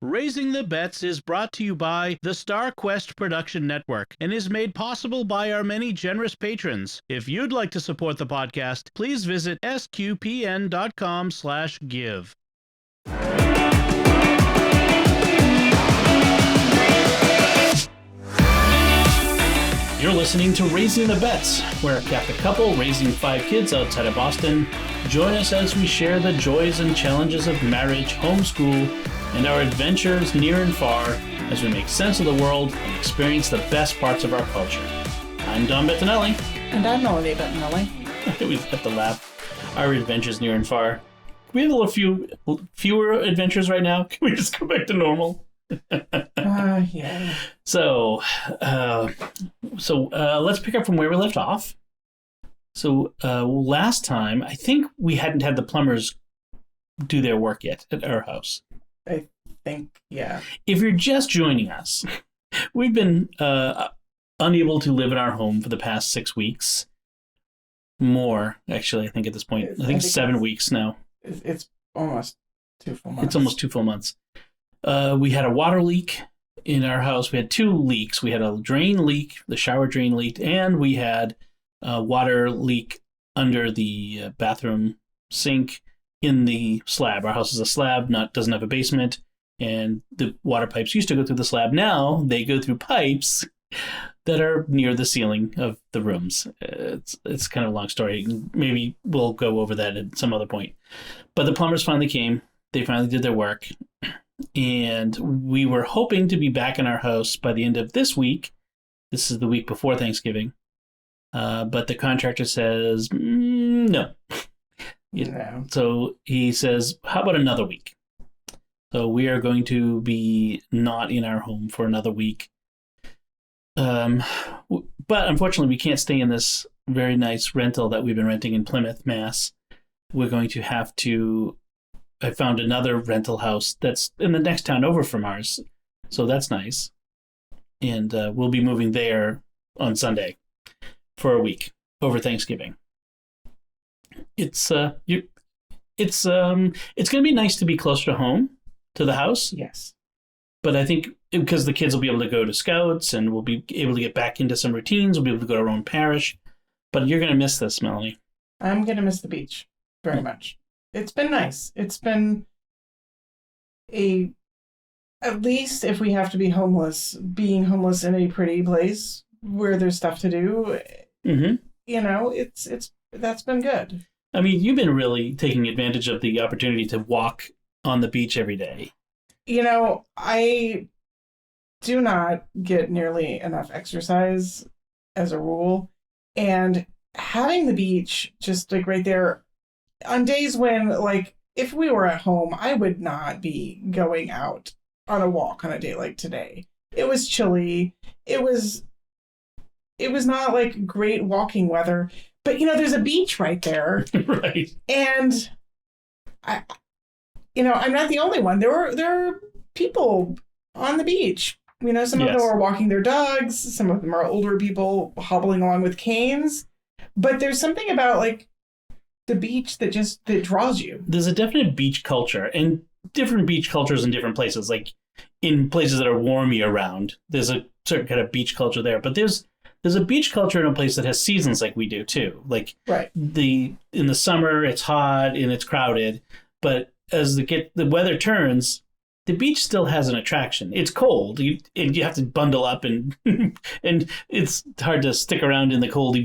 Raising the Bets is brought to you by the Star Quest Production Network and is made possible by our many generous patrons. If you'd like to support the podcast, please visit sqpn.com/give. You're listening to Raising the Bets. We're a Catholic couple raising 5 kids outside of Boston. Join us as we share the joys and challenges of marriage, homeschool, and our adventures near and far as we make sense of the world and experience the best parts of our culture. I'm Don Bettinelli. And I'm Melanie Bettinelli. We've got the laugh. Our adventures near and far. We have a little fewer adventures right now. Can we just go back to normal? Yeah. So let's pick up from where we left off. So last time, I think we hadn't had the plumbers do their work yet at our house. I think, yeah. If you're just joining us, we've been unable to live in our home for the past 6 weeks. More, actually, I think at this point. I think 7 weeks now. It's almost 2 full months. It's almost 2 full months. We had a water leak in our house. We had 2 leaks. We had a drain leak, the shower drain leaked, and we had a water leak under the bathroom sink in the slab. Our house is a slab, doesn't have a basement, and the water pipes used to go through the slab. Now they go through pipes that are near the ceiling of the rooms. It's kind of a long story. Maybe we'll go over that at some other point. But the plumbers finally came. They finally did their work. And we were hoping to be back in our house by the end of this week. This is the week before Thanksgiving. But the contractor says, no. No. So he says, how about another week? So we are going to be not in our home for another week. But unfortunately, we can't stay in this very nice rental that we've been renting in Plymouth, Mass. We're going to have to... I found another rental house that's in the next town over from ours. So that's nice. And we'll be moving there on Sunday for a week over Thanksgiving. It's going to be nice to be closer to home, to the house. Yes. But I think because the kids will be able to go to scouts and we'll be able to get back into some routines, we'll be able to go to our own parish. But you're going to miss this, Melanie. I'm going to miss the beach very much. It's been nice. It's been at least if we have to be homeless, being homeless in a pretty place where there's stuff to do, that's been good. I mean, you've been really taking advantage of the opportunity to walk on the beach every day. I do not get nearly enough exercise as a rule. And having the beach just like right there on days when, like, if we were at home, I would not be going out on a walk on a day like today. It was chilly. It was not like great walking weather. But, there's a beach right there. Right. And, I'm not the only one. There are people on the beach. Some of them are walking their dogs. Some of them are older people hobbling along with canes. But there's something about, like, the beach that draws you. There's a definite beach culture, and different beach cultures in different places. Like, in places that are warm year-round, there's a certain kind of beach culture there. But there's a beach culture in a place that has seasons like we do too. Like, right. In the summer it's hot and it's crowded, but as the weather turns, the beach still has an attraction. It's cold, and you have to bundle up, and and it's hard to stick around in the cold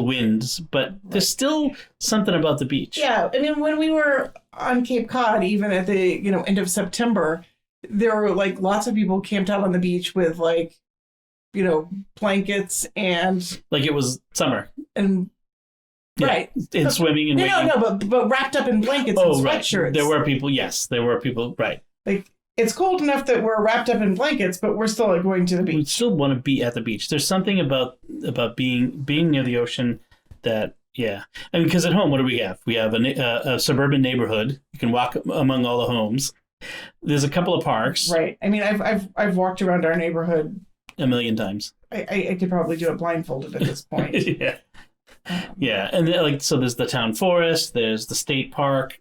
winds. But there's still something about the beach. Yeah, I mean, when we were on Cape Cod, even at the end of September, there were like lots of people camped out on the beach with like blankets and like it was summer and. Yeah, right. And swimming and but wrapped up in blankets and sweatshirts. Right. There were people, right. Like, it's cold enough that we're wrapped up in blankets, but we're still going to the beach. We still want to be at the beach. There's something about being near the ocean that, yeah. I mean, because at home, what do we have? We have a suburban neighborhood. You can walk among all the homes. There's a couple of parks. Right. I mean, I've walked around our neighborhood a million times. I could probably do it blindfolded at this point. Yeah. Yeah. And so there's the town forest. There's the state park.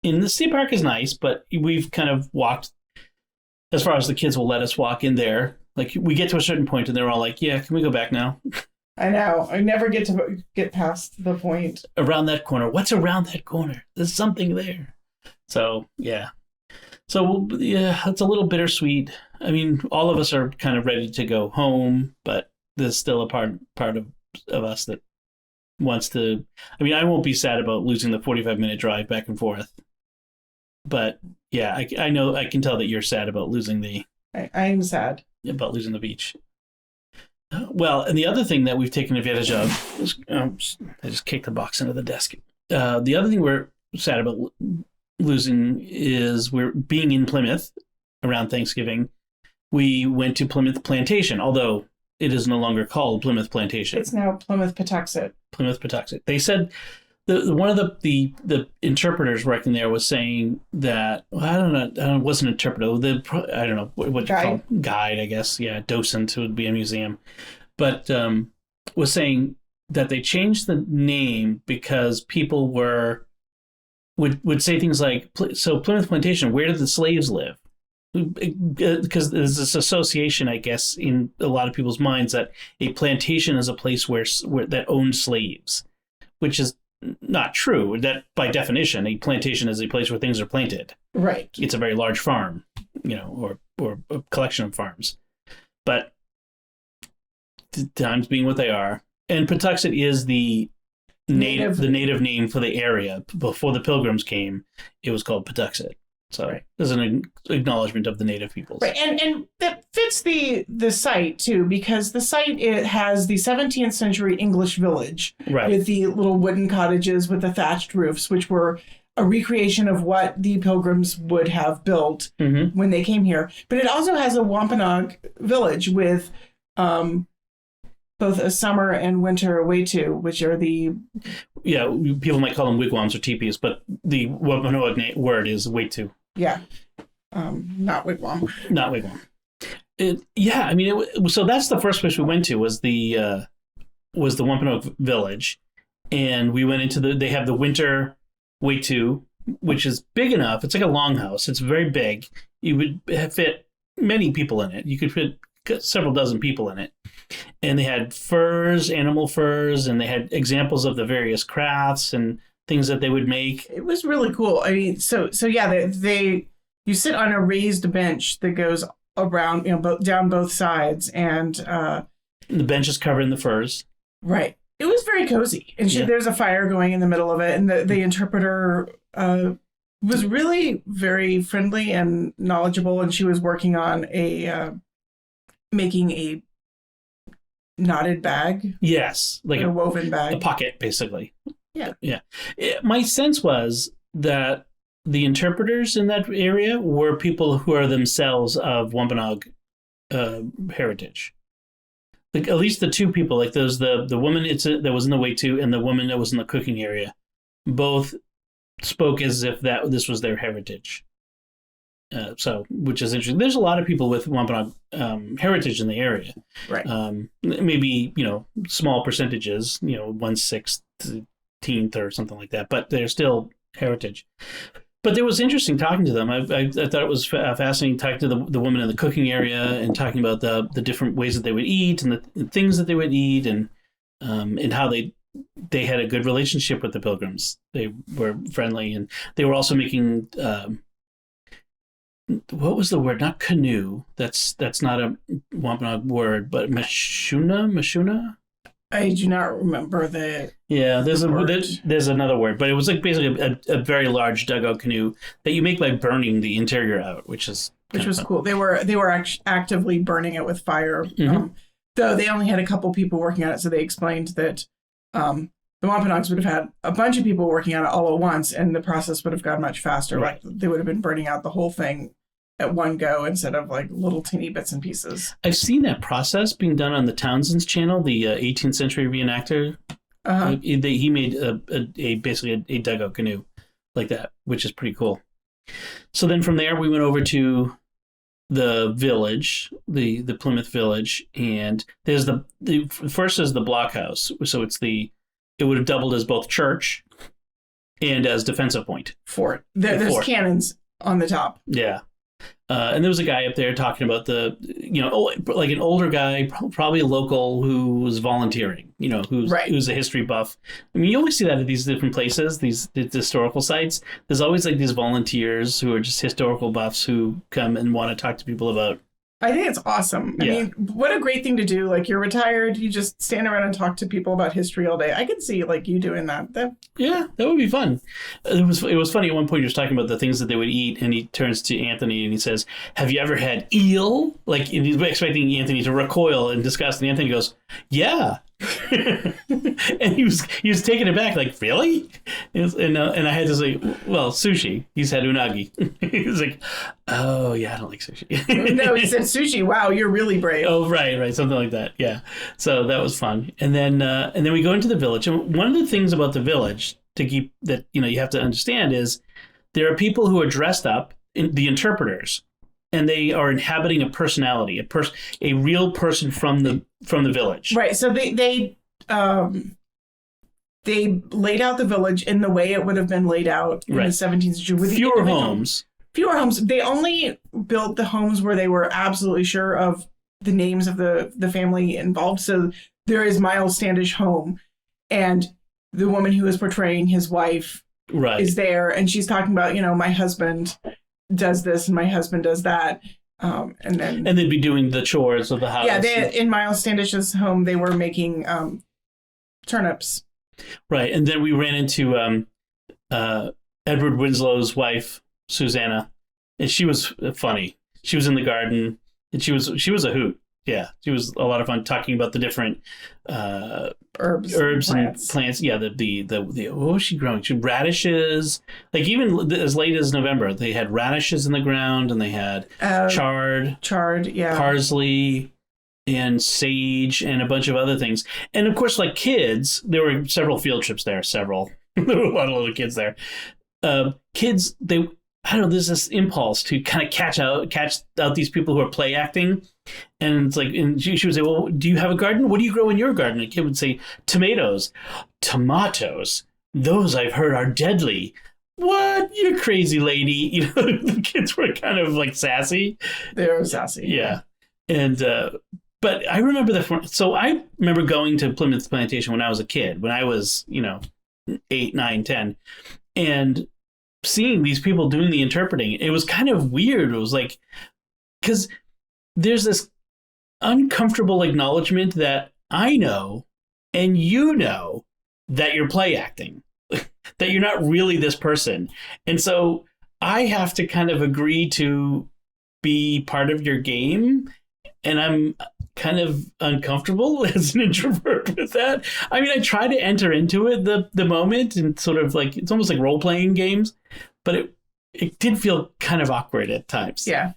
And the state park is nice, but we've kind of walked as far as the kids will let us walk in there. Like we get to a certain point and they're all like, yeah, can we go back now? I know. I never get to get past the point. Around that corner. What's around that corner? There's something there. So, yeah. So, yeah, it's a little bittersweet. I mean, all of us are kind of ready to go home, but there's still a part of us that wants to. I mean, I won't be sad about losing the 45-minute drive back and forth. But, yeah, I know, I can tell that you're sad about losing I'm sad. About losing the beach. Well, and the other thing that we've taken advantage of is, I just kicked the box under the desk. The other thing we're sad about losing is we're being in Plymouth around Thanksgiving. We went to Plimoth Plantation, although it is no longer called Plimoth Plantation. It's now Plymouth Patuxet. Plymouth Patuxet. They said one of the interpreters working there was saying that, well, I don't know, it wasn't an interpreter. I don't know what you call it. Guide, I guess. Yeah, docent would be a museum. But was saying that they changed the name because people would say things like, so Plymouth Plantation, where did the slaves live? Because there's this association, I guess, in a lot of people's minds that a plantation is a place where that owns slaves, which is not true. That by definition, a plantation is a place where things are planted. Right. It's a very large farm, or a collection of farms. But times being what they are, and Patuxet is the native name for the area. Before the Pilgrims came, it was called Patuxet. So there's an acknowledgement of the native peoples. Right, and that fits the site, too, because the site, it has the 17th century English village with the little wooden cottages with the thatched roofs, which were a recreation of what the Pilgrims would have built when they came here. But it also has a Wampanoag village with both a summer and winter weve, which are the... Yeah, people might call them wigwams or teepees, but the Wampanoag word is weve. Yeah, not wigwam. Not wigwam. I mean, so that's the first place we went to was the Wampanoag village, and we went into they have the winter weve, which is big enough. It's like a longhouse. It's very big. You would fit many people in it. You could fit several dozen people in it. And they had furs, animal furs, and they had examples of the various crafts and things that they would make. It was really cool. I mean, so yeah, you sit on a raised bench that goes around, down both sides, and the bench is covered in the furs. Right. It was very cozy, and there's a fire going in the middle of it, and the interpreter was really very friendly and knowledgeable, and she was working on making a knotted bag. Yes, like a woven bag, a pocket, basically. Yeah. My sense was that the interpreters in that area were people who are themselves of Wampanoag heritage. Like at least the two people, like there's the woman that was in the weve and the woman that was in the cooking area, both spoke as if this was their heritage. So, which is interesting. There's a lot of people with Wampanoag heritage in the area. Right. Maybe, small percentages, 1/6 to 10th or something like that, but they're still heritage. But it was interesting talking to them. I thought it was fascinating talking to the woman in the cooking area and talking about the different ways that they would eat and the things that they would eat and how they had a good relationship with the Pilgrims. They were friendly, and they were also making what was the word? Not canoe. That's not a Wampanoag word, but mashuna. I do not remember the. Yeah, there's another word, but it was like basically a very large dugout canoe that you make by burning the interior out, which was fun. Cool. They were actively burning it with fire, though they only had a couple people working on it. So they explained that the Wampanoags would have had a bunch of people working on it all at once, and the process would have gone much faster. Right. Like they would have been burning out the whole thing at one go instead of like little teeny bits and pieces. I've seen that process being done on the Townsend's channel, the 18th century reenactor. He made basically a dugout canoe like that, which is pretty cool. So then from there we went over to the village, the Plymouth village, and there's the first is the blockhouse. So it would have doubled as both church and as defensive point. Fort. There's cannons on the top. Yeah. And there was a guy up there talking about like an older guy, probably a local who was volunteering, who's a history buff. I mean, you always see that at these different places, these historical sites. There's always like these volunteers who are just historical buffs who come and want to talk to people about. I think it's awesome. I mean, what a great thing to do. Like, you're retired, you just stand around and talk to people about history all day. I could see like you doing that. Yeah, that would be fun. It was funny at one point. He was talking about the things that they would eat, and he turns to Anthony and he says, "Have you ever had eel?" Like, he's expecting Anthony to recoil in disgust, and Anthony goes, "Yeah." And he was taken aback, like, really? And I had to say, well, sushi. He said unagi. He was like, oh yeah, I don't like sushi. No, he said sushi. Wow, you're really brave. Oh, right, something like that. Yeah. So that was fun. And then we go into the village. And one of the things about the village to keep that you have to understand is there are people who are dressed up, the interpreters, and they are inhabiting a personality, a real person from the village. Right. So they laid out the village in the way it would have been laid out in the 17th century. With fewer homes. They only built the homes where they were absolutely sure of the names of the family involved. So there is Miles Standish home, and the woman who is portraying his wife is there, and she's talking about, my husband does this and my husband does that. And they'd be doing the chores of the house. Yeah, in Miles Standish's home, they were making turnips. Right, and then we ran into Edward Winslow's wife, Susanna, and she was funny. She was in the garden, and she was a hoot. Yeah, she was a lot of fun talking about the different herbs and plants. Yeah, the what was she growing? She radishes. Like, even as late as November, they had radishes in the ground, and they had chard, parsley, and sage, and a bunch of other things. And of course, like kids, there were several field trips there. There were a lot of little kids there. Kids, I don't know, there's this impulse to kind of catch out these people who are play acting. And it's like, and she would say, well, do you have a garden? What do you grow in your garden? A kid would say, tomatoes. Tomatoes? Those, I've heard, are deadly. What? You crazy lady. The kids were kind of like sassy. They were sassy. Yeah. And, but I remember so I remember going to Plymouth Plantation when I was a kid, when I was, 8, 9, 10, and seeing these people doing the interpreting. It was kind of weird. It was like, because there's this uncomfortable acknowledgement that I know and that you're play acting, that you're not really this person. And so I have to kind of agree to be part of your game. And I'm kind of uncomfortable as an introvert with that. I mean, I try to enter into it the moment, and sort of like, it's almost like role-playing games, but it did feel kind of awkward at times. Yeah.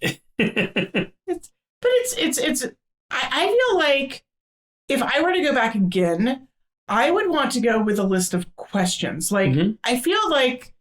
I feel like if I were to go back again, I would want to go with a list of questions. Like, I feel like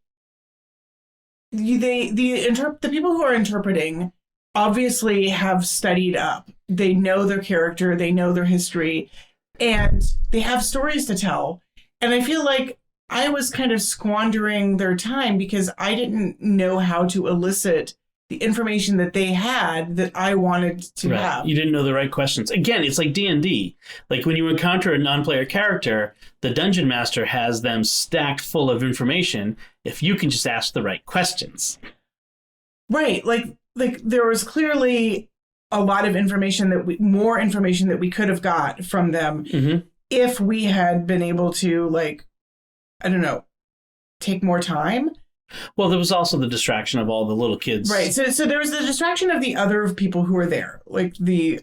the people who are interpreting obviously have studied up. They know their character, they know their history, and they have stories to tell. And I feel like I was kind of squandering their time because I didn't know how to elicit the information that they had that I wanted to have. You didn't know the right questions. Again, it's like D&D. Like, when you encounter a non-player character, the dungeon master has them stacked full of information if you can just ask the right questions. Right. Like there was clearly a lot of information more information that we could have got from them if we had been able to, like, I don't know, take more time. Well, there was also the distraction of all the little kids. Right. So there was the distraction of the other people who were there, like the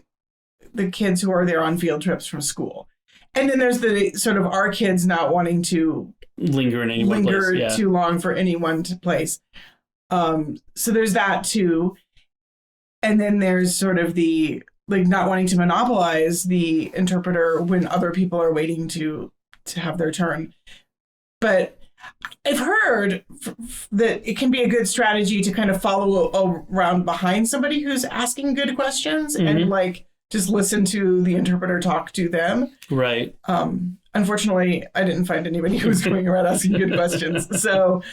kids who are there on field trips from school. And then there's the sort of our kids not wanting to linger in any one place. Yeah. Too long for any one place. So there's that too. And then there's sort of the, like, not wanting to monopolize the interpreter when other people are waiting to have their turn. But I've heard that it can be a good strategy to kind of follow around behind somebody who's asking good questions and, like, just listen to the interpreter talk to them. Right. Unfortunately, I didn't find anybody who was going around asking good questions. So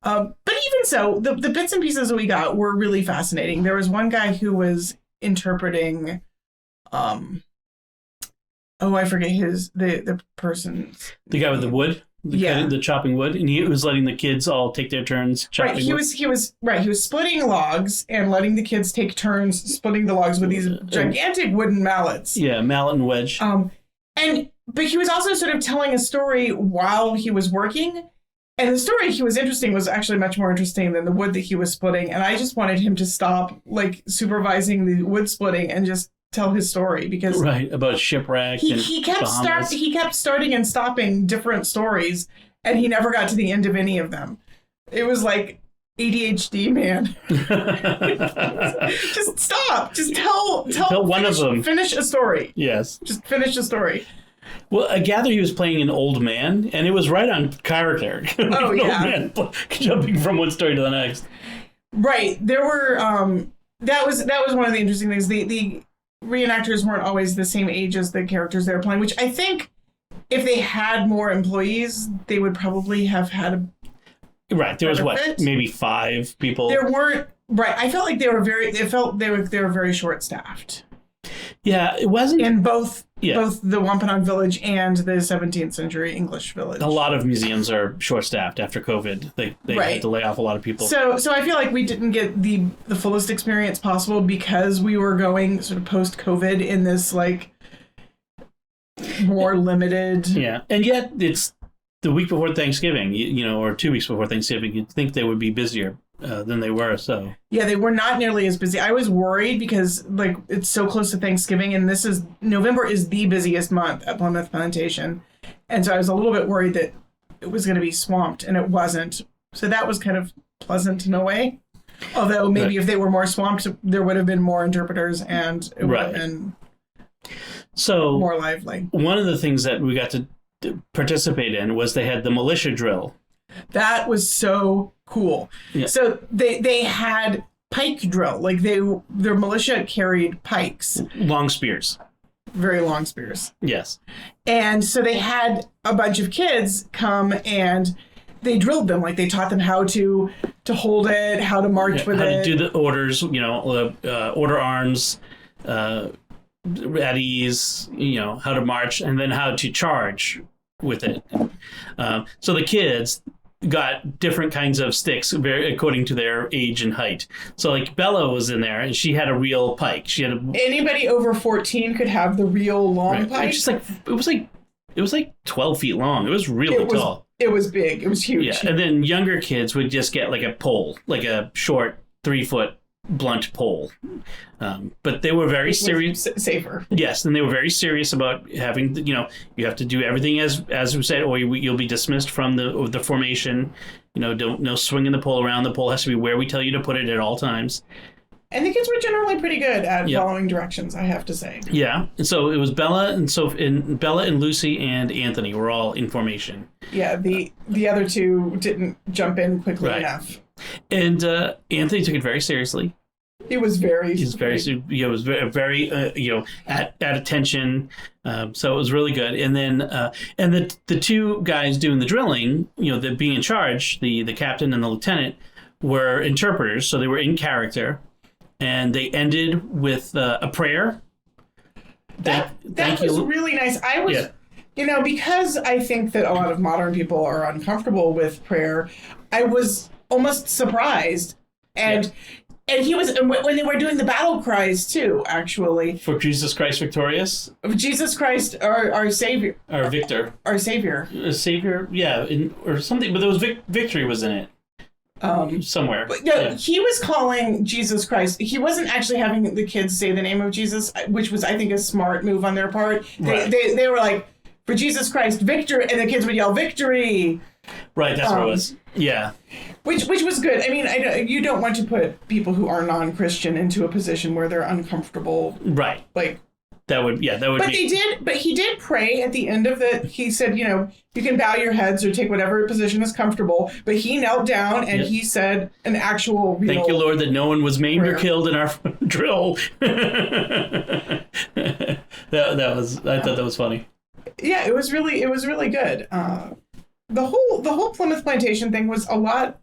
But even so, the bits and pieces that we got were really fascinating. There was one guy who was interpreting, I forget the person's the guy with the wood. The chopping wood, and he was letting the kids all take their turns chopping wood. He was splitting logs and letting the kids take turns splitting the logs with these gigantic wooden mallets. Yeah, mallet and wedge. But he was also sort of telling a story while he was working, and the story he was interesting was actually much more interesting than the wood that he was splitting. And I just wanted him to stop like supervising the wood splitting and just tell his story, because about shipwreck. He kept starting and stopping different stories, and he never got to the end of any of them. It was like ADHD, man. Just stop. Just tell one of them. Finish a story. Yes. Just finish a story. Well, I gather he was playing an old man, and it was right on character. Oh, yeah. Old man jumping from one story to the next. Right. There were that was one of the interesting things. The reenactors weren't always the same age as the characters they were playing, which I think if they had more employees, they would probably have had a there was maybe 5 people. There weren't I felt like they were very short staffed. Yeah, it wasn't in both the Wampanoag Village and the 17th century English village. A lot of museums are short staffed after COVID. They had to lay off a lot of people. So I feel like we didn't get the fullest experience possible because we were going sort of post COVID in this like more limited. Yeah, and yet it's the week before Thanksgiving, or 2 weeks before Thanksgiving. You'd think they would be busier than they were. So yeah, they were not nearly as busy. I was worried because like it's so close to Thanksgiving, and November is the busiest month at Plimoth Plantation, and so I was a little bit worried that it was going to be swamped, and it wasn't. So that was kind of pleasant in a way. Although maybe if they were more swamped, there would have been more interpreters, and it would have been more lively. One of the things that we got to participate in was they had the militia drill. That was so cool. Yeah. So they had pike drill. Like their militia carried pikes. Long spears. Very long spears. Yes. And so they had a bunch of kids come and they drilled them. Like they taught them how to hold it, how to march with it. How to do the orders, order arms, at ease, how to march, and then how to charge with it. So the kids got different kinds of sticks according to their age and height. So like Bella was in there and she had a real pike. Anybody over 14 could have the real long pike. It was like 12 feet long. It was really tall. It was big. It was huge. Yeah. And then younger kids would just get like a pole, like a short 3-foot blunt pole. But they were very serious. Safer. Yes, and they were very serious about having, you have to do everything as we said, or you'll be dismissed from the formation. No swinging the pole around. The pole has to be where we tell you to put it at all times. And the kids were generally pretty good at following directions, I have to say. Yeah, and so it was Bella and Lucy and Anthony were all in formation. Yeah, the other two didn't jump in quickly enough. And Anthony took it very seriously. He was very at attention. So it was really good. And then and the 2 guys doing the drilling, being in charge, the captain and the lieutenant, were interpreters, so they were in character. And they ended with a prayer. That was really nice. I was, because I think that a lot of modern people are uncomfortable with prayer, I was almost surprised. And he was, when they were doing the battle cries too, actually. For Jesus Christ victorious? Jesus Christ, our Savior. Our Victor. Our Savior. A Savior, yeah, or something, but there was victory was in it. Somewhere. But he was calling Jesus Christ. He wasn't actually having the kids say the name of Jesus, which was, I think, a smart move on their part. They were like, for Jesus Christ, victory, and the kids would yell, victory. Right, that's what it was. Yeah. Which was good. I mean, you don't want to put people who are non-Christian into a position where they're uncomfortable. Right. Like, That would But he did pray at the end of he said, you can bow your heads or take whatever position is comfortable. But he knelt down and he said an actual real Thank you, Lord, that no one was maimed prayer. or killed in our drill. I thought that was funny. Yeah, it was really good. The whole Plimoth Plantation thing was a lot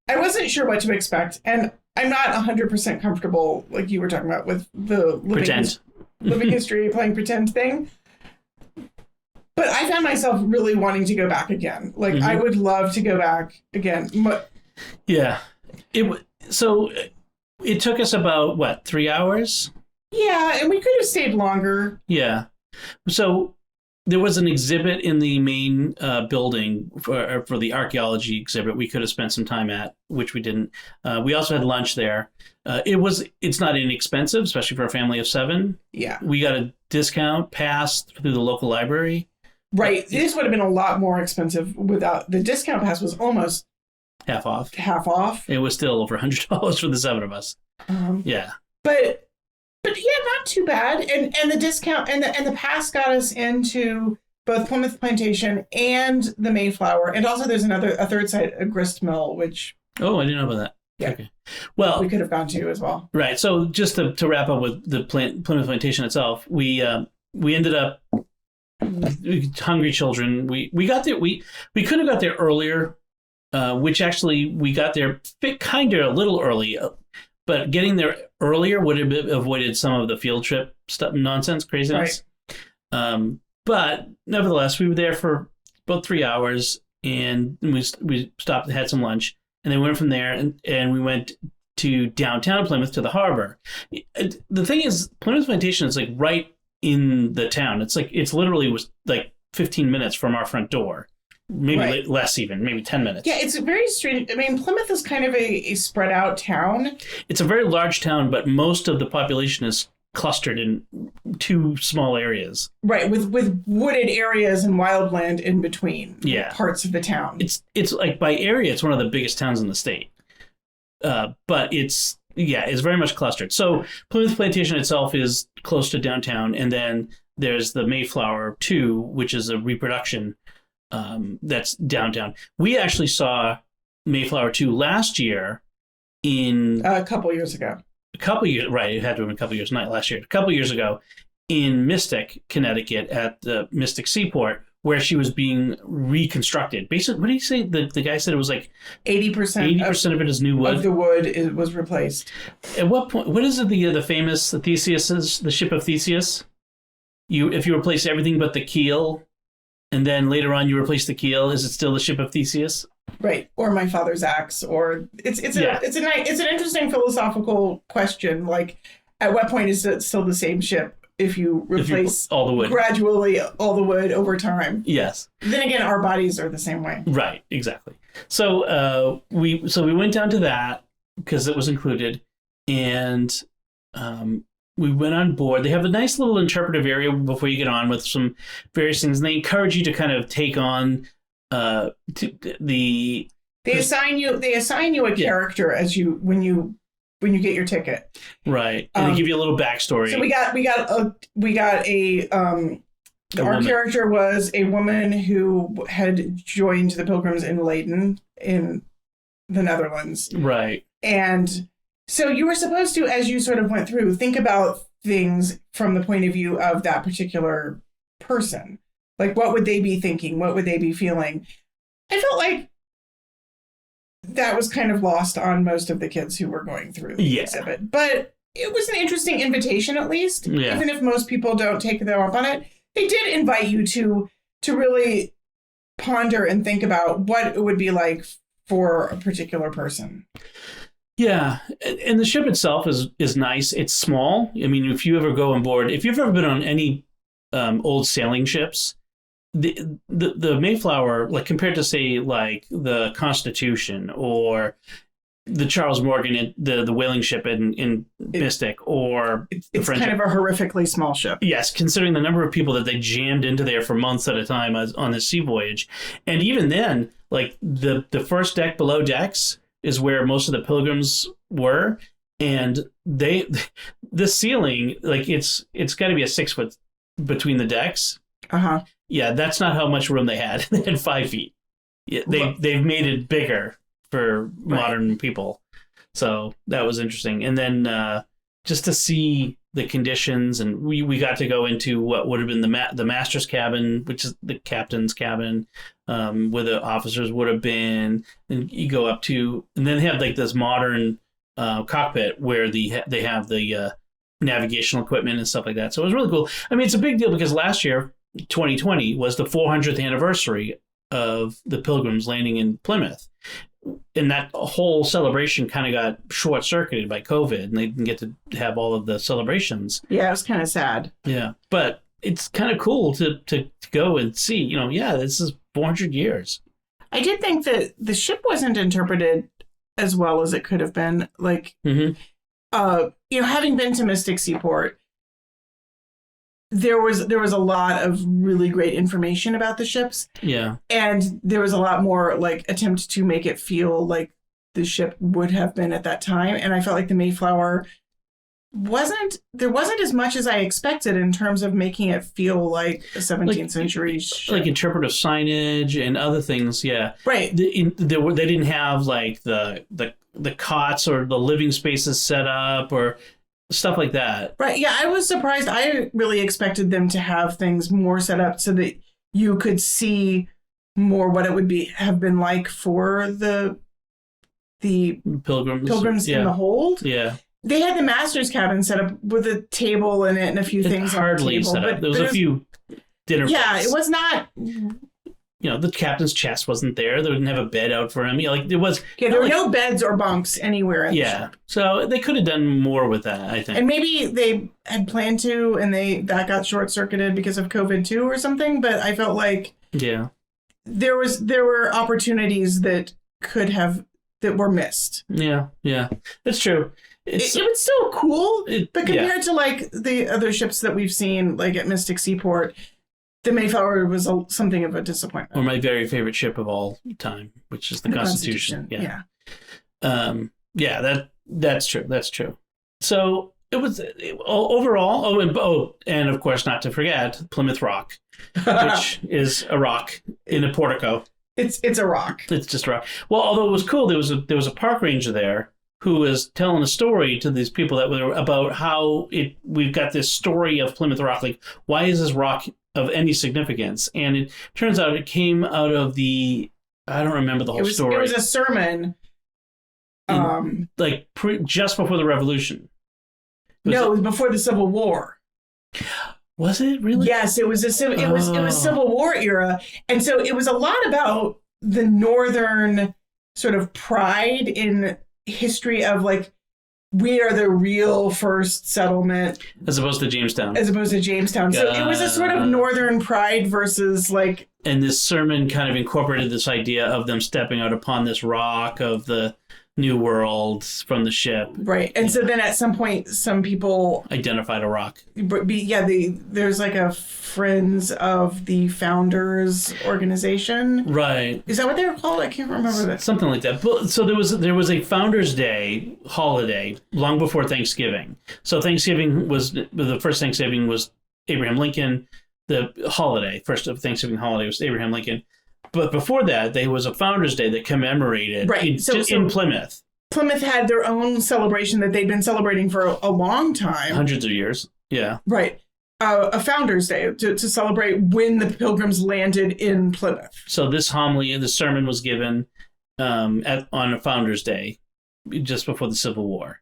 I wasn't sure what to expect, and I'm not 100% comfortable, like you were talking about, with the living history, playing pretend thing. But I found myself really wanting to go back again. Like, I would love to go back again. Yeah. So it took us about, what, 3 hours? Yeah, and we could have stayed longer. Yeah. So there was an exhibit in the main building for the archaeology exhibit we could have spent some time at, which we didn't. We also had lunch there. It's not inexpensive, especially for a family of 7. Yeah. We got a discount pass through the local library. Right. This would have been a lot more expensive without the discount pass. Was almost half off. It was still over $100 for the 7 of us. Yeah. But yeah, not too bad. And the discount and the pass got us into both Plymouth Plantation and the Mayflower. And also there's a third site, a grist mill, which... Oh, I didn't know about that. Yeah. Okay. Well, we could have gone to as well. Right. So just to wrap up with the Plymouth Plantation itself, we ended up hungry children. We got there. We could have got there earlier, which actually we got there kind of a little early. But getting there earlier would have avoided some of the field trip stuff, nonsense, craziness. Right. But nevertheless, we were there for about 3 hours, and we stopped and had some lunch, and then we went from there, and we went to downtown Plymouth to the harbor. The thing is, Plymouth Plantation is like right in the town. It's literally was like 15 minutes from our front door. Maybe less even, maybe 10 minutes. Yeah, it's very strange. I mean, Plymouth is kind of a spread out town. It's a very large town, but most of the population is clustered in 2 small areas. Right, with wooded areas and wildland in between parts of the town. It's like by area, it's one of the biggest towns in the state. But it's very much clustered. So Plymouth Plantation itself is close to downtown, and then there's the Mayflower II, which is a reproduction that's downtown. We actually saw Mayflower 2 last year in... a couple years ago. A couple years, right. It had to have been a couple years, not last year. A couple years ago in Mystic, Connecticut, at the Mystic Seaport, where she was being reconstructed. Basically, what did he say? The guy said it was like 80% of it is new wood. Of the wood was replaced. At what point? What is it? The famous Theseus, the ship of Theseus? If you replace everything but the keel, and then later on you replace the keel, is it still the ship of Theseus? Right, or my father's axe, or it's an interesting philosophical question. Like, at what point is it still the same ship if you replace all the wood gradually, all the wood over time? Yes. Then again, our bodies are the same way. Right, exactly. So we went down to that because it was included, and we went on board. They have a nice little interpretive area before you get on with some various things, and they encourage you to kind of take on They assign you a character as when you get your ticket. Right. And they give you a little backstory. So our character was a woman who had joined the Pilgrims in Leiden in the Netherlands. Right. And so you were supposed to, as you sort of went through, think about things from the point of view of that particular person. Like, what would they be thinking? What would they be feeling? I felt like that was kind of lost on most of the kids who were going through the exhibit. But it was an interesting invitation, at least. Yeah. Even if most people don't take them up on it. They did invite you to really ponder and think about what it would be like for a particular person. Yeah, and the ship itself is nice. It's small. I mean, if you ever go on board, if you've ever been on any old sailing ships, the Mayflower, like compared to say like the Constitution or the Charles Morgan, the whaling ship in Mystic, or it's kind of a horrifically small ship. Yes, considering the number of people that they jammed into there for months at a time on this sea voyage, and even then, like the first deck below decks is where most of the Pilgrims were, and the ceiling, like it's got to be a 6 foot between the decks. Yeah, that's not how much room they had. They had 5 feet. Yeah, they've made it bigger for modern people, so that was interesting. And then just to see the conditions, and we got to go into what would have been the master's cabin, which is the captain's cabin, where the officers would have been, and you go up to, and then they have like this modern cockpit where they have the navigational equipment and stuff like that. So it was really cool. I mean, it's a big deal because last year, 2020, was the 400th anniversary of the Pilgrims landing in Plymouth. And that whole celebration kind of got short-circuited by COVID, and they didn't get to have all of the celebrations. Yeah, it was kind of sad. Yeah, but it's kind of cool to go and see, you know, yeah, this is 400 years. I did think that the ship wasn't interpreted as well as it could have been. Like, you know, having been to Mystic Seaport, there was a lot of really great information about the ships. Yeah. And there was a lot more like attempt to make it feel like the ship would have been at that time. And I felt like the Mayflower there wasn't as much as I expected in terms of making it feel like a 17th century ship. Like interpretive signage and other things. Yeah. Right. They didn't have like the cots or the living spaces set up or stuff like that. Right. Yeah, I was surprised. I really expected them to have things more set up so that you could see more what it would have been like for the pilgrims in the hold. Yeah. They had the master's cabin set up with a table in it and a few things on the table. Set up. There was a few dinner plates. It was not. You know, the captain's chest wasn't there. They didn't have a bed out for him. You know, like it was. Yeah, there were no beds or bunks anywhere in the ship. So they could have done more with that, I think. And maybe they had planned to, and that got short circuited because of COVID too, or something. But I felt like there were opportunities that were missed. Yeah, that's true. It was still cool, but compared to like the other ships that we've seen, like at Mystic Seaport, the Mayflower was something of a disappointment. Or my very favorite ship of all time, which is the Constitution. That's true. That's true. So it was overall. And of course, not to forget Plymouth Rock, which is a rock in a portico. It's a rock. It's just a rock. Well, although it was cool, there was a park ranger there who was telling a story to these people that were about how we've got this story of Plymouth Rock. Like, why is this rock of any significance? And it turns out it came out of I don't remember the whole story. It was a sermon. Just before the Revolution. It was before the Civil War. Was it really? Yes, it was it was Civil War era. And so it was a lot about the Northern sort of pride in history of like, we are the real first settlement. As opposed to Jamestown. So it was a sort of Northern pride versus like... And this sermon kind of incorporated this idea of them stepping out upon this rock of the New World from the ship. Right. And so then at some point, some people... identified a rock. There's like a Friends of the Founders organization. Right. Is that what they were called? I can't remember that. Something like that. So there was a Founders Day holiday long before Thanksgiving. So the first Thanksgiving was Abraham Lincoln. The holiday, first of Thanksgiving holiday was Abraham Lincoln. But before that, there was a Founders Day that commemorated in Plymouth. Plymouth had their own celebration that they'd been celebrating for a long time. Hundreds of years, yeah. Right. A Founders Day to celebrate when the Pilgrims landed in Plymouth. So this homily, the sermon was given on a Founders Day just before the Civil War.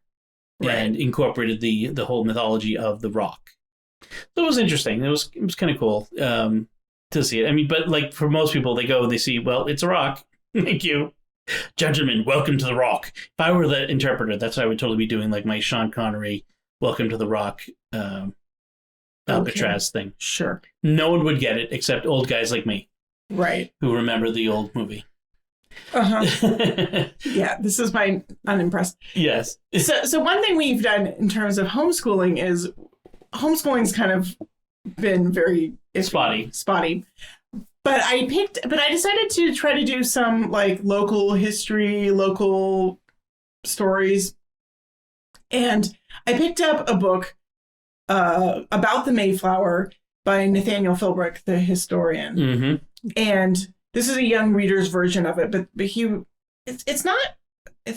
Right. And incorporated the whole mythology of the rock. So it was interesting. It was kind of cool. To see it. I mean, but like for most people, they see, well, it's a rock. Thank you. Gentlemen, welcome to the rock. If I were the interpreter, that's what I would totally be doing, like my Sean Connery, welcome to the rock Alcatraz thing. Sure. No one would get it except old guys like me. Right. Who remember the old movie. Uh-huh. Yeah, this is my unimpressed. Yes. So one thing we've done in terms of homeschooling is homeschooling's kind of been very spotty. But I decided to try to do some like local history, local stories. And I picked up a book about the Mayflower by Nathaniel Philbrick, the historian. Mm-hmm. And this is a young reader's version of it, but it's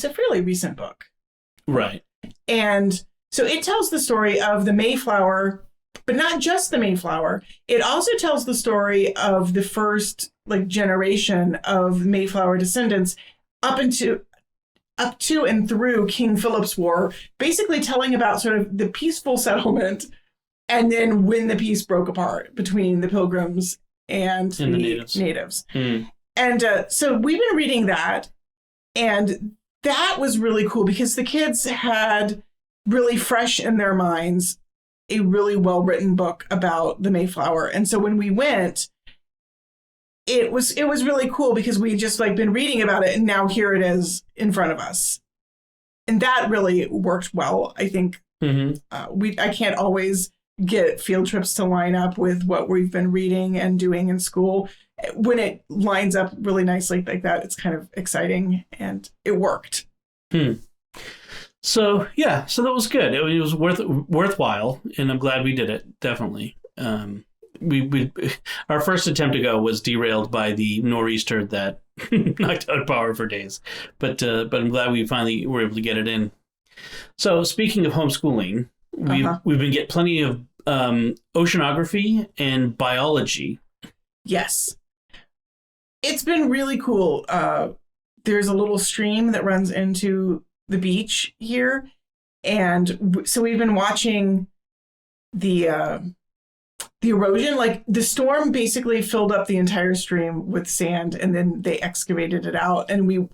a fairly recent book. Right. And So it tells the story of the Mayflower, but not just the Mayflower. It also tells the story of the first generation of Mayflower descendants up to and through King Philip's War, basically telling about sort of the peaceful settlement and then when the peace broke apart between the Pilgrims and the natives. And so we've been reading that, and that was really cool because the kids had really fresh in their minds a really well-written book about the Mayflower. And so when we went, it was really cool because we just been reading about it, and now here it is in front of us. And that really worked well. I think I can't always get field trips to line up with what we've been reading and doing in school. When it lines up really nicely like that, it's kind of exciting, and it worked. So that was good. It was worthwhile, and I'm glad we did it. Definitely. We our first attempt to go was derailed by the nor'easter that knocked out power for days, but I'm glad we finally were able to get it in. So speaking of homeschooling, we've been getting plenty of oceanography and biology. Yes, it's been really cool. There's a little stream that runs into the beach here, and so we've been watching the erosion. The storm basically filled up the entire stream with sand, and then they excavated it out, and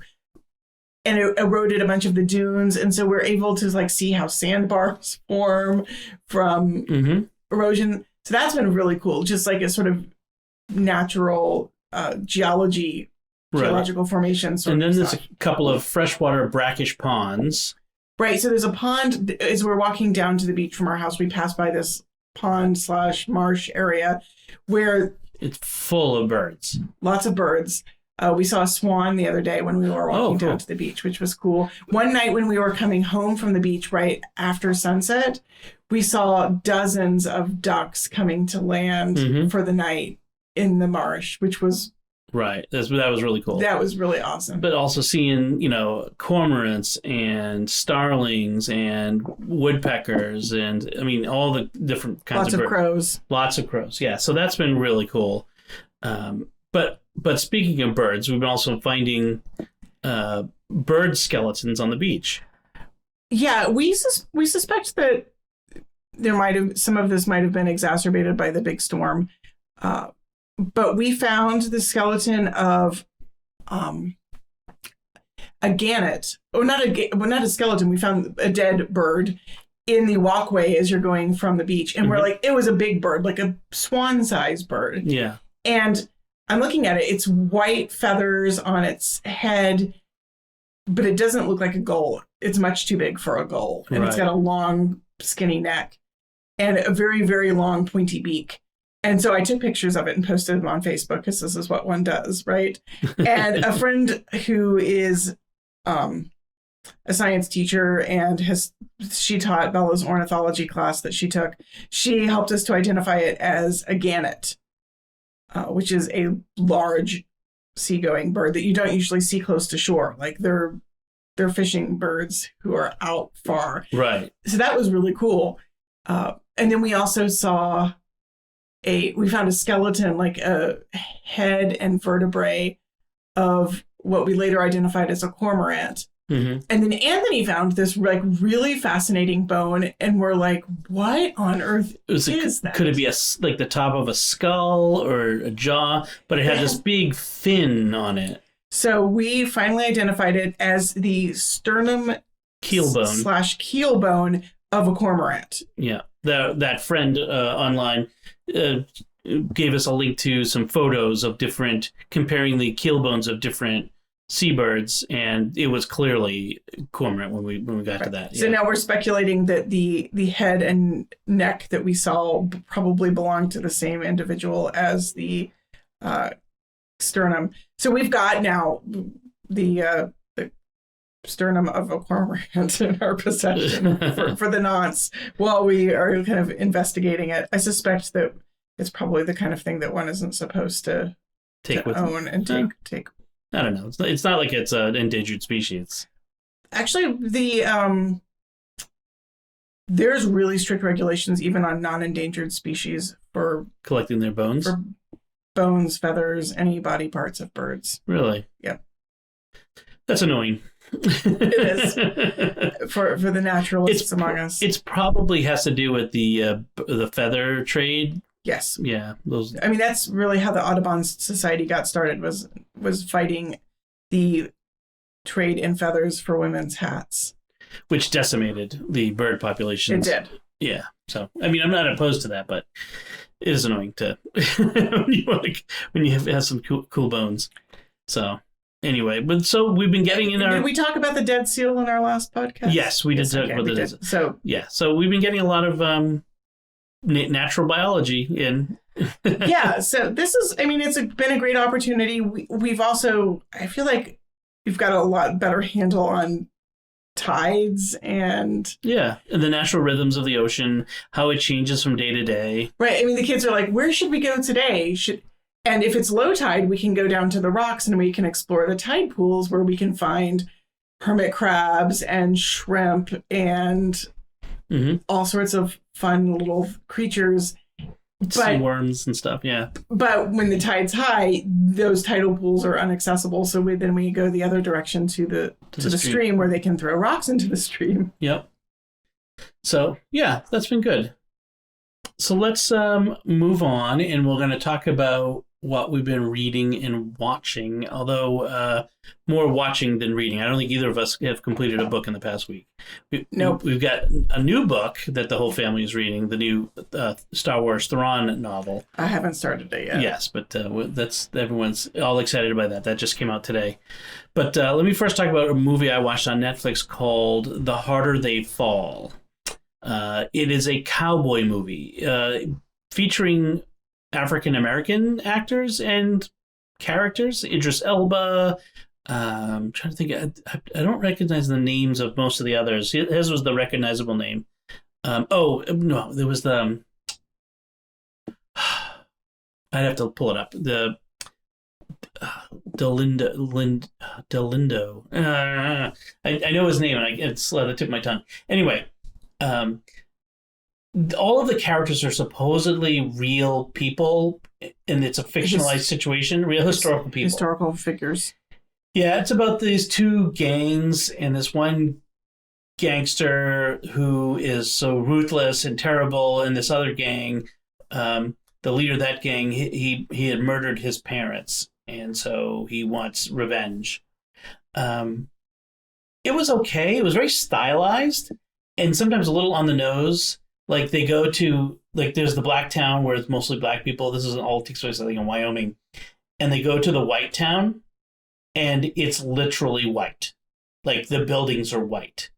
it eroded a bunch of the dunes, and so we're able to see how sandbars form from erosion. So that's been really cool, just a sort of natural geological formation. And then there's a couple of freshwater brackish ponds. Right. So there's a pond. As we're walking down to the beach from our house, we pass by this pond/marsh area where it's full of birds. Lots of birds. We saw a swan the other day when we were walking down to the beach, which was cool. One night when we were coming home from the beach right after sunset, we saw dozens of ducks coming to land for the night in the marsh, which was right. That was really cool. That was really awesome. But also seeing, cormorants and starlings and woodpeckers and, all the different kinds of birds. Crows. Lots of crows, yeah. So that's been really cool. But speaking of birds, we've been also finding bird skeletons on the beach. Yeah, we suspect that some of this might have been exacerbated by the big storm. But we found the skeleton of a gannet, or not a skeleton. We found a dead bird in the walkway as you're going from the beach, and we're it was a big bird, like a swan-sized bird. Yeah. And I'm looking at it. It's white feathers on its head, but it doesn't look like a gull. It's much too big for a gull, and It's got a long, skinny neck and a very, very long, pointy beak. And so I took pictures of it and posted them on Facebook because this is what one does, right? And a friend who is a science teacher and she taught Bella's ornithology class that she took. She helped us to identify it as a gannet, which is a large seagoing bird that you don't usually see close to shore. They're fishing birds who are out far. Right. So that was really cool. And then we also saw we found a skeleton, a head and vertebrae of what we later identified as a cormorant. And then Anthony found this really fascinating bone, and we're like, what on earth is that? Could it be the top of a skull or a jaw? But it had this big fin on it. So we finally identified it as the sternum keelbone /keelbone of a cormorant. Yeah. That friend online gave us a link to some photos of comparing the keelbones of different seabirds, and it was clearly cormorant when we got to that. So now we're speculating that the head and neck that we saw probably belonged to the same individual as the sternum. So we've got now the sternum of a cormorant in our possession for the nonce while we are kind of investigating it. I suspect that it's probably the kind of thing that one isn't supposed to own and take. I don't know. It's not like it's an endangered species. Actually, there's really strict regulations even on non-endangered species for collecting their bones. For bones, feathers, any body parts of birds. Really? Yep. That's annoying. It is for the naturalists among us. It's probably has to do with the feather trade. Yes. Yeah. Those. I mean, that's really how the Audubon Society got started. Was fighting the trade in feathers for women's hats, which decimated the bird populations. It did. Yeah. So I mean, I'm not opposed to that, but it is annoying to when you have some cool bones. So. Anyway, but so we've been getting in our... Did we talk about the dead seal in our last podcast? Yes, we did talk about the dead seal. So, yeah, so we've been getting a lot of natural biology in. Yeah, so this is, I mean, it's been a great opportunity. We've also, I feel like we've got a lot better handle on tides and... Yeah, and the natural rhythms of the ocean, how it changes from day to day. Right, I mean, the kids are like, where should we go today? And if it's low tide, we can go down to the rocks and we can explore the tide pools where we can find hermit crabs and shrimp and all sorts of fun little creatures. Sea worms and stuff, yeah. But when the tide's high, those tidal pools are inaccessible. So then we go the other direction to the stream where they can throw rocks into the stream. Yep. So, yeah, that's been good. So let's move on, and we're going to talk about what we've been reading and watching, although more watching than reading. I don't think either of us have completed a book in the past week. Nope. We've got a new book that the whole family is reading, the new Star Wars Thrawn novel. I haven't started it yet. Yes, but that's everyone's all excited by that. That just came out today. But let me first talk about a movie I watched on Netflix called The Harder They Fall. It is a cowboy movie featuring African-American actors and characters. Idris Elba. I'm trying to think. I don't recognize the names of most of the others. His was the recognizable name. No, there was the... I'd have to pull it up. The... Delindo. I know his name, and it's at the tip of my tongue. Anyway, all of the characters are supposedly real people, and it's a fictionalized situation, real historical people. Historical figures. Yeah, it's about these two gangs, and this one gangster who is so ruthless and terrible, and this other gang, the leader of that gang, he had murdered his parents, and so he wants revenge. It was okay. It was very stylized, and sometimes a little on the nose. Like, they go to, like, there's the black town where it's mostly black people. This is all takes place, I think, in Wyoming. And they go to the white town, and it's literally white. Like, the buildings are white.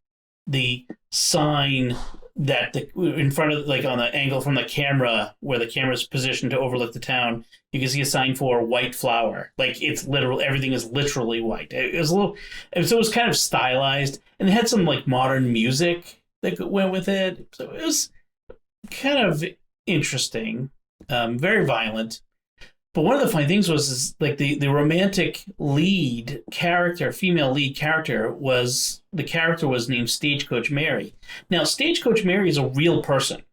The sign that in front of, like, on the angle from the camera, where the camera's positioned to overlook the town, you can see a sign for white flour. Like, it's literal, everything is literally white. It was a little, so it was kind of stylized. And they had some, like, modern music that went with it. So it was kind of interesting, very violent. But one of the funny things was like the romantic lead character, female lead character, was named Stagecoach Mary. Now, Stagecoach Mary is a real person.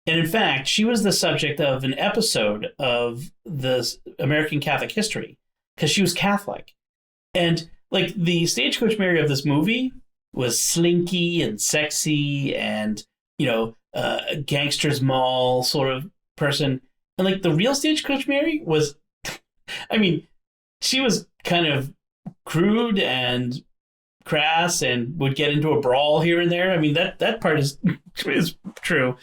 And in fact, she was the subject of an episode of the American Catholic history because she was Catholic. And like the Stagecoach Mary of this movie was slinky and sexy and, a gangster's mall sort of person. And like the real Stagecoach Mary was, I mean, she was kind of crude and crass and would get into a brawl here and there. I mean, that part is true.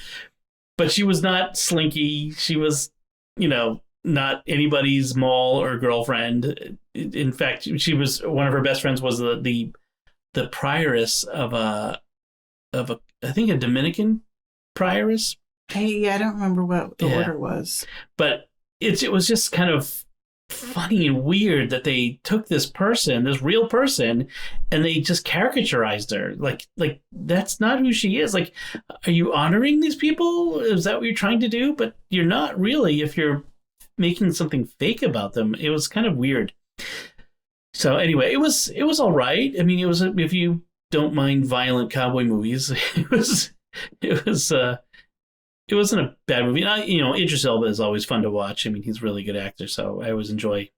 But she was not slinky. She was, not anybody's mall or girlfriend. In fact, she was, one of her best friends was the prioress of I think a Dominican prioress. Hey, I don't remember what the order was. But it was just kind of funny and weird that they took this real person, and they just caricaturized her. Like that's not who she is. Like, are you honoring these people? Is that what you're trying to do? But you're not really if you're making something fake about them. It was kind of weird. So anyway, it was all right. I mean, it was, if you don't mind violent cowboy movies, it was it wasn't a bad movie. And Idris Elba is always fun to watch. I mean, he's a really good actor, so I always enjoy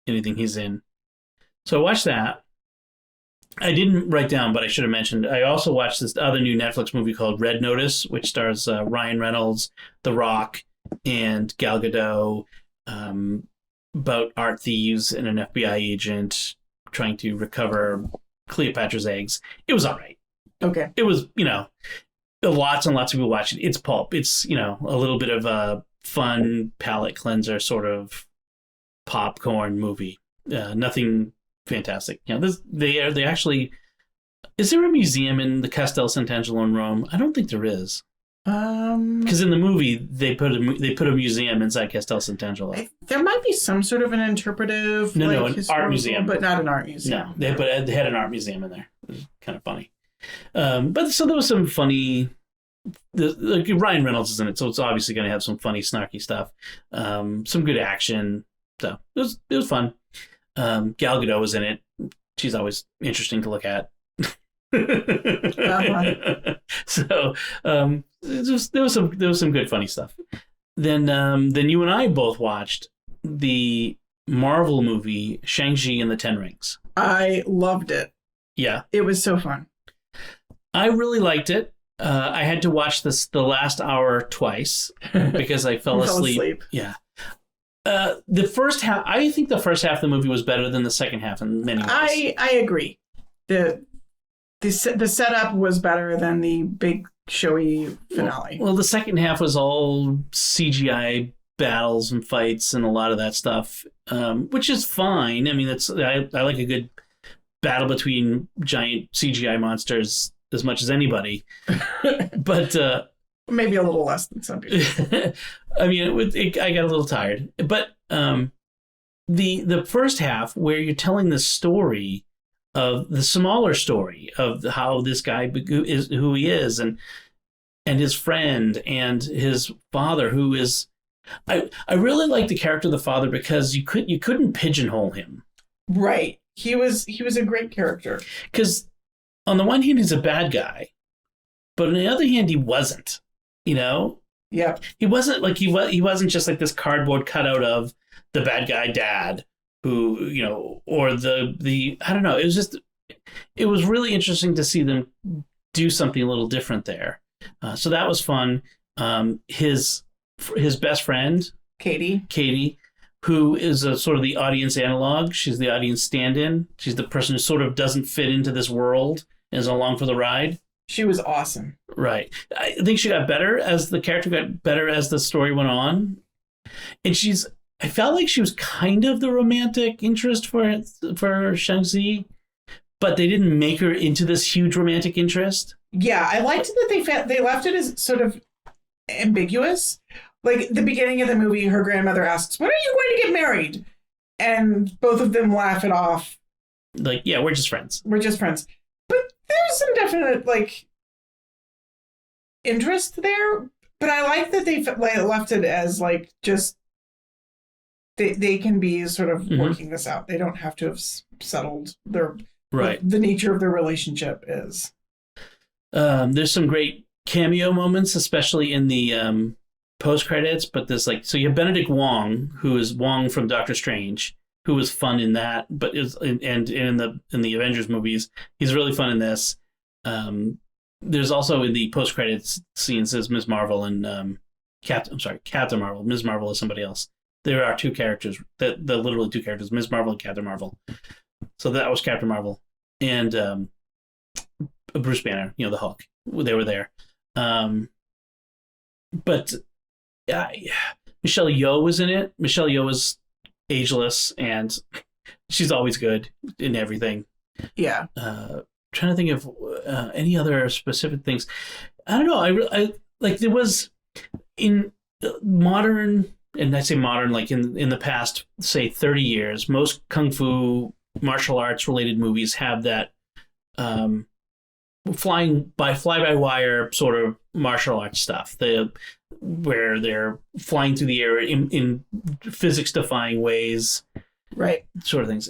anything he's in. So I watched that. I didn't write down, but I should have mentioned, I also watched this other new Netflix movie called Red Notice, which stars Ryan Reynolds, The Rock, and Gal Gadot, about art thieves and an FBI agent trying to recover Cleopatra's eggs. It was all right. Okay. It was, lots and lots of people watch it. It's pulp. It's, a little bit of a fun palate cleanser sort of popcorn movie. Nothing fantastic. They actually. Is there a museum in the Castel Sant'Angelo in Rome? I don't think there is. Because in the movie they put a museum inside Castel Sant'Angelo. There might be some sort of an interpretive, an art museum, but not an art museum. No, they had an art museum in there. It was kind of funny. But so there was some funny. Ryan Reynolds is in it, so it's obviously going to have some funny, snarky stuff. Some good action. So it was fun. Gal Gadot was in it. She's always interesting to look at. So there was some good funny stuff. Then you and I both watched the Marvel movie Shang-Chi and the Ten Rings. I loved it. Yeah, it was so fun. I really liked it. I had to watch the last hour twice because I fell asleep. Yeah. The first half, I think the first half of the movie was better than the second half in many ways. I agree. The setup was better than the big showy finale. Well, the second half was all CGI battles and fights and a lot of that stuff, which is fine. I mean, I like a good battle between giant CGI monsters as much as anybody, but maybe a little less than some people. I mean, I got a little tired, but the first half where you're telling the story of the smaller story of how this guy is who he is and his friend and his father, who is, I really like the character of the father because you couldn't pigeonhole him. Right. He was a great character. Because on the one hand, he's a bad guy, but on the other hand, he wasn't. Yeah. He wasn't like he wasn't just like this cardboard cutout of the bad guy dad who, or the I don't know. It was really interesting to see them do something a little different there. So that was fun. His best friend, Katie, who is a sort of the audience analog. She's the audience stand-in. She's the person who sort of doesn't fit into this world and is along for the ride. She was awesome. Right. I think she got better as the character got better as the story went on. And I felt like she was kind of the romantic interest for Shang-Chi, but they didn't make her into this huge romantic interest. Yeah, I liked that they left it as sort of ambiguous. Like the beginning of the movie, her grandmother asks, "When are you going to get married?" And both of them laugh it off. Like, yeah, we're just friends. But there's some definite interest there. But I like that they left it as just they can be sort of working this out. They don't have to have settled what the nature of their relationship is. There's some great cameo moments, especially in the post credits. But there's so you have Benedict Wong, who is Wong from Doctor Strange, who was fun in that, but in the Avengers movies, he's really fun in this. There's also in the post credits scenes is Ms. Marvel and Captain Marvel. Ms. Marvel is somebody else. There are two characters, the literally two characters, Ms. Marvel and Captain Marvel. So that was Captain Marvel and Bruce Banner, the Hulk. They were there. But Michelle Yeoh was in it. Michelle Yeoh is ageless, and she's always good in everything. Yeah. Trying to think of any other specific things. I don't know. I there was in modern, and I say modern, in the past, say 30 years, most kung fu martial arts related movies have that fly-by-wire sort of martial arts stuff. Where they're flying through the air in physics-defying ways, right? Sort of things,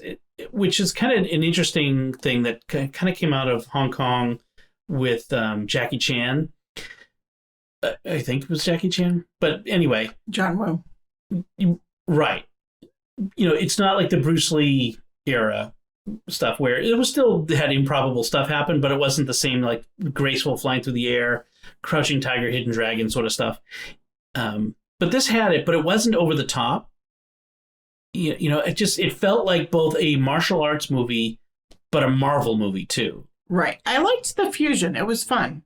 which is kind of an interesting thing that kind of came out of Hong Kong with Jackie Chan. I think it was Jackie Chan. But anyway. John Woo. Right. It's not like the Bruce Lee era stuff where it was still had improbable stuff happen, but it wasn't the same like graceful flying through the air, crouching tiger, hidden dragon sort of stuff. But this had it, but it wasn't over the top. It felt like both a martial arts movie, but a Marvel movie too. Right. I liked the fusion. It was fun.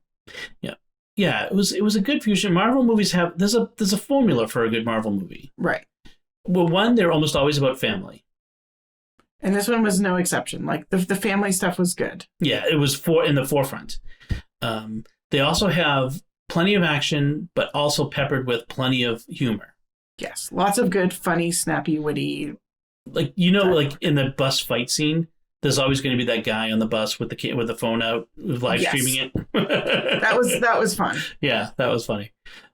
Yeah. Yeah, it was a good fusion. Marvel movies there's a formula for a good Marvel movie. Right. Well, one, they're almost always about family. And this one was no exception. Like the family stuff was good. Yeah, it was in the forefront. They also have plenty of action, but also peppered with plenty of humor. Yes, lots of good, funny, snappy, witty. Like like in the bus fight scene, there's always going to be that guy on the bus with the phone out, live streaming it. that was fun. Yeah, that was funny.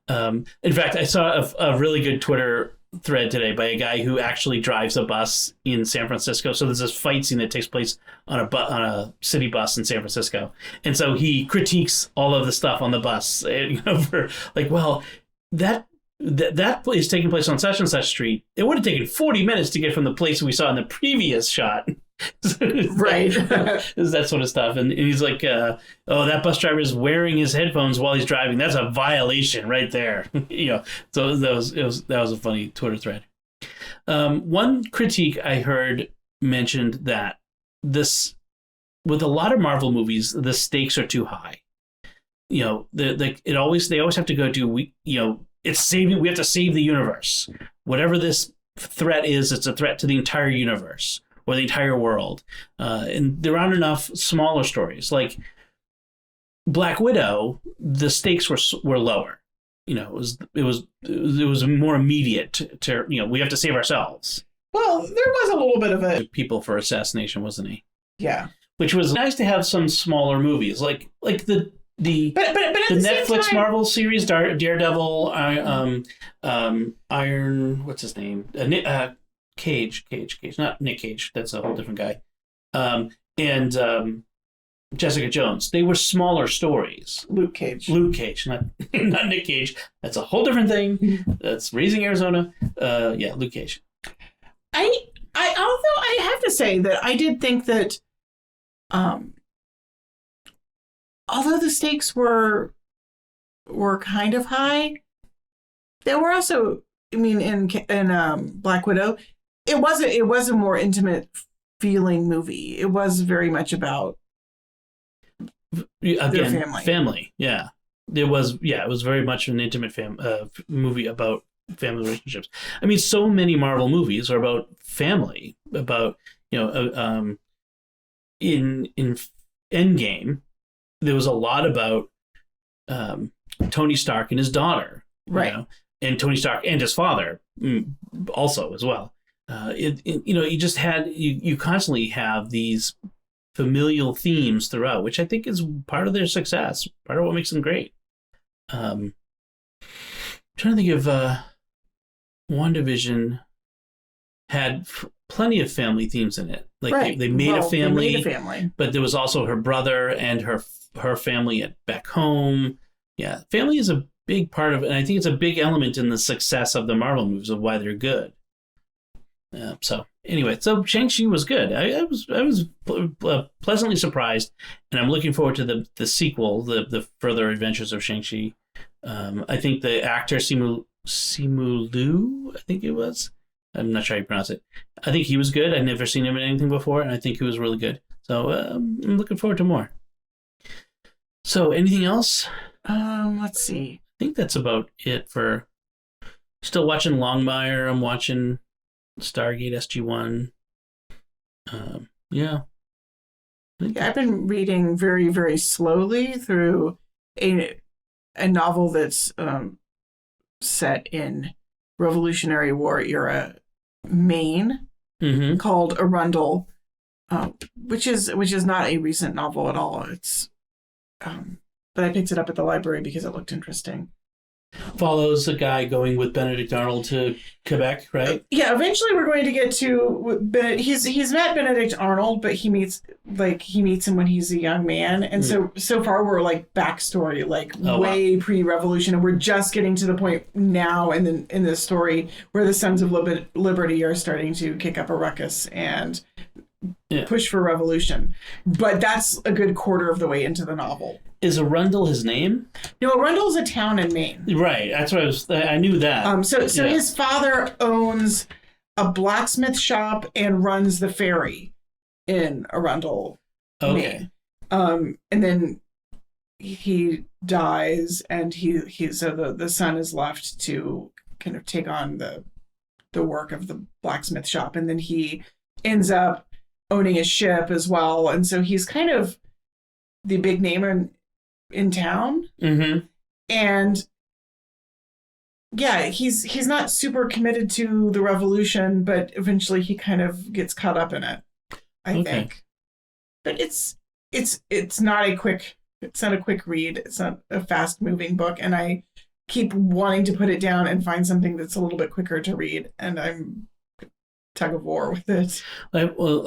In fact, I saw a really good Twitter thread today by a guy who actually drives a bus in San Francisco. So there's this fight scene that takes place on a city bus in San Francisco, and so he critiques all of the stuff on the bus. For like, well, that is taking place on such and such street. It would have taken 40 minutes to get from the place we saw in the previous shot. Right. Is that sort of stuff. And he's like, that bus driver is wearing his headphones while he's driving. That's a violation right there. So that was a funny Twitter thread. One critique I heard mentioned that with a lot of Marvel movies, the stakes are too high. They always have to go to, we have to save the universe. Whatever this threat is, it's a threat to the entire universe or the entire world. And there aren't enough smaller stories. Like Black Widow, the stakes were lower. It was more immediate to we have to save ourselves. Well, there was a little bit of it. People for assassination, wasn't he? Yeah. Which was nice to have some smaller movies, like the Netflix Marvel series, Daredevil, Iron, what's his name? Cage, not Nick Cage. That's a whole different guy. And Jessica Jones. They were smaller stories. Luke Cage, not Nick Cage. That's a whole different thing. That's Raising Arizona. Luke Cage. Although I have to say that I did think that, although the stakes were kind of high, there were also, in Black Widow, it was a more intimate feeling movie. It was very much about their family. Yeah, it was very much an intimate movie about family relationships. So many Marvel movies are about family, about in Endgame there was a lot about Tony Stark and his daughter, right? And Tony Stark and his father also as well. You just had you constantly have these familial themes throughout, which I think is part of their success, part of what makes them great. I'm trying to think of WandaVision had plenty of family themes in it. Like right. they made a family, they made a family, but there was also her brother and her family back home. Yeah, family is a big part of it, and I think it's a big element in the success of the Marvel movies of why they're good. So Shang-Chi was good. I was pleasantly surprised, and I'm looking forward to the sequel, the further adventures of Shang-Chi. I think the actor Simu Liu, I think it was. I'm not sure how you pronounce it. I think he was good. I'd never seen him in anything before, and I think he was really good. So I'm looking forward to more. So anything else? Let's see. I think that's about it for. Still watching Longmire. I'm watching Stargate SG-1. I've been reading very, very slowly through a novel that's set in Revolutionary War era Maine, called Arundel, which is not a recent novel at all. It's but I picked it up at the library because it looked interesting. follows a guy going with Benedict Arnold to Quebec, right? Yeah, eventually we're going to get to he's met Benedict Arnold, but he meets him when he's a young man, and so far we're like backstory, like way pre-revolution, and we're just getting to the point now in this story where the Sons of Liberty are starting to kick up a ruckus and push for revolution. But that's a good quarter of the way into the novel. Is Arundel his name? No, Arundel's a town in Maine. Right, that's what I knew that. So his father owns a blacksmith shop and runs the ferry in Arundel, Maine. And then he dies, and so the son is left to kind of take on the work of the blacksmith shop, and then he ends up owning a ship as well, and so he's kind of the big name in town. Mm-hmm. And yeah, he's not super committed to the revolution, but eventually he kind of gets caught up in it, I think. But it's not a quick read. It's not a fast moving book, and I keep wanting to put it down and find something that's a little bit quicker to read, and I'm tug of war with it. I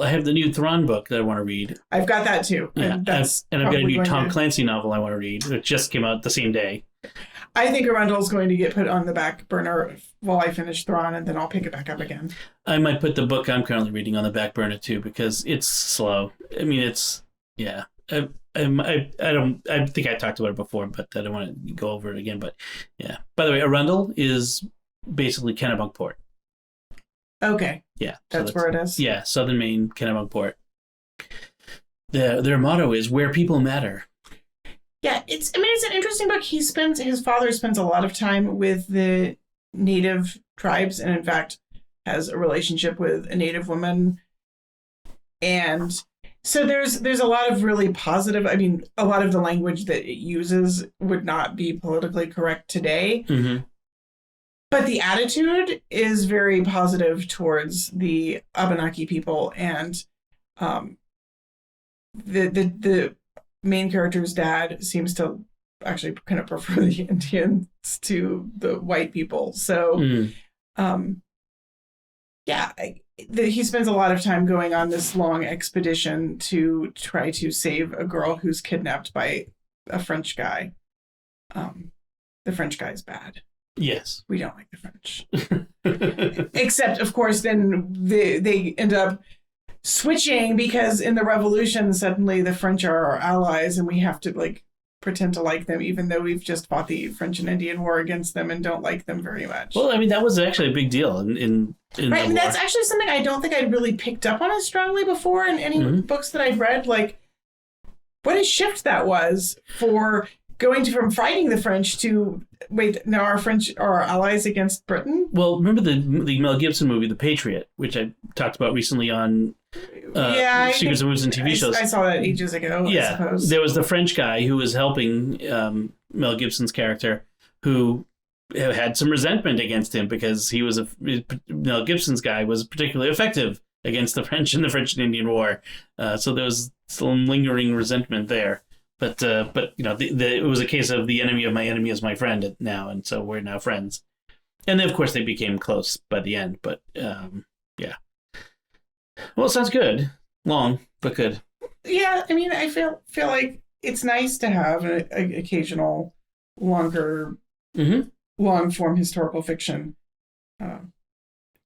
have the new Thrawn book that I want to read. I've got that too. Yeah, and I've got a new Tom Clancy novel I want to read. It just came out the same day. I think Arundel's going to get put on the back burner while I finish Thrawn, and then I'll pick it back up again. I might put the book I'm currently reading on the back burner too, because it's slow. I mean, I think I talked about it before, but I don't want to go over it again. But yeah. By the way, Arundel is basically Kennebunkport. Okay. Yeah. That's where it is? Yeah, Southern Maine, Kennebunkport. Their motto is "Where People Matter." Yeah, it's an interesting book. His father spends a lot of time with the native tribes, and in fact has a relationship with a native woman. And so there's a lot of really positive, a lot of the language that it uses would not be politically correct today. Mm-hmm. But the attitude is very positive towards the Abenaki people, and the main character's dad seems to actually kind of prefer the Indians to the white people. So, he spends a lot of time going on this long expedition to try to save a girl who's kidnapped by a French guy. The French guy's bad. Yes. We don't like the French. Except, of course, then they end up switching because in the revolution, suddenly the French are our allies and we have to pretend to like them, even though we've just fought the French and Indian War against them and don't like them very much. Well, that was actually a big deal in right. That's actually something I don't think I'd really picked up on as strongly before in any books that I've read. What a shift that was for going from fighting the French to, now our French are our allies against Britain? Well, remember the Mel Gibson movie, The Patriot, which I talked about recently on Secrets of Movies and TV shows. I saw that ages ago, I suppose. There was the French guy who was helping Mel Gibson's character, who had some resentment against him because Mel Gibson's guy was particularly effective against the French in the French and Indian War. So there was some lingering resentment there. But it was a case of the enemy of my enemy is my friend now, and so we're now friends. And then, of course, they became close by the end. But yeah. Well, it sounds good. Long, but good. Yeah, I feel like it's nice to have an occasional longer, long form historical fiction.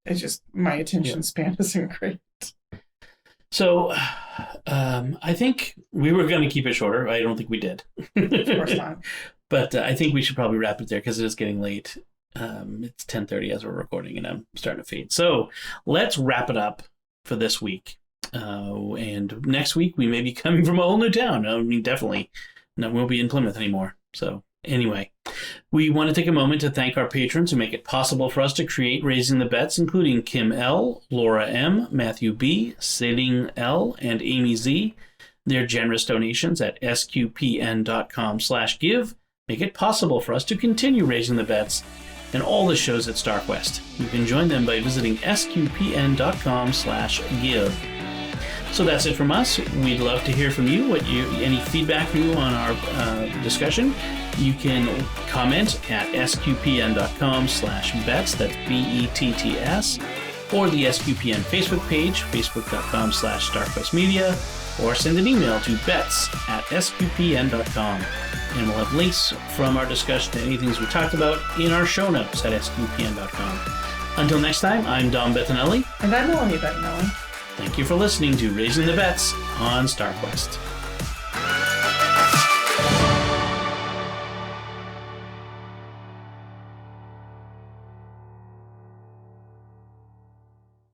It's just my attention span isn't great. So, I think we were going to keep it shorter. I don't think we did. Of course not. But I think we should probably wrap it there because it is getting late. It's 10:30 as we're recording, and I'm starting to fade. So let's wrap it up for this week. And next week we may be coming from a whole new town. Definitely. No, we won't be in Plymouth anymore. So anyway, we want to take a moment to thank our patrons who make it possible for us to create Raising the Bets, including Kim L., Laura M., Matthew B., Sailing L., and Amy Z. Their generous donations at sqpn.com/give make it possible for us to continue Raising the Bets and all the shows at StarQuest. You can join them by visiting sqpn.com/give. So that's it from us. We'd love to hear from you. Any feedback from you on our discussion? You can comment at sqpn.com/bets. That's BETTS. Or the SQPN Facebook page, facebook.com/StarQuestMedia, or send an email to bets@sqpn.com. And we'll have links from our discussion to any things we talked about in our show notes at sqpn.com. Until next time, I'm Dom Bettinelli. And I'm Melanie Bettinelli. Thank you for listening to Raising the Bets on StarQuest.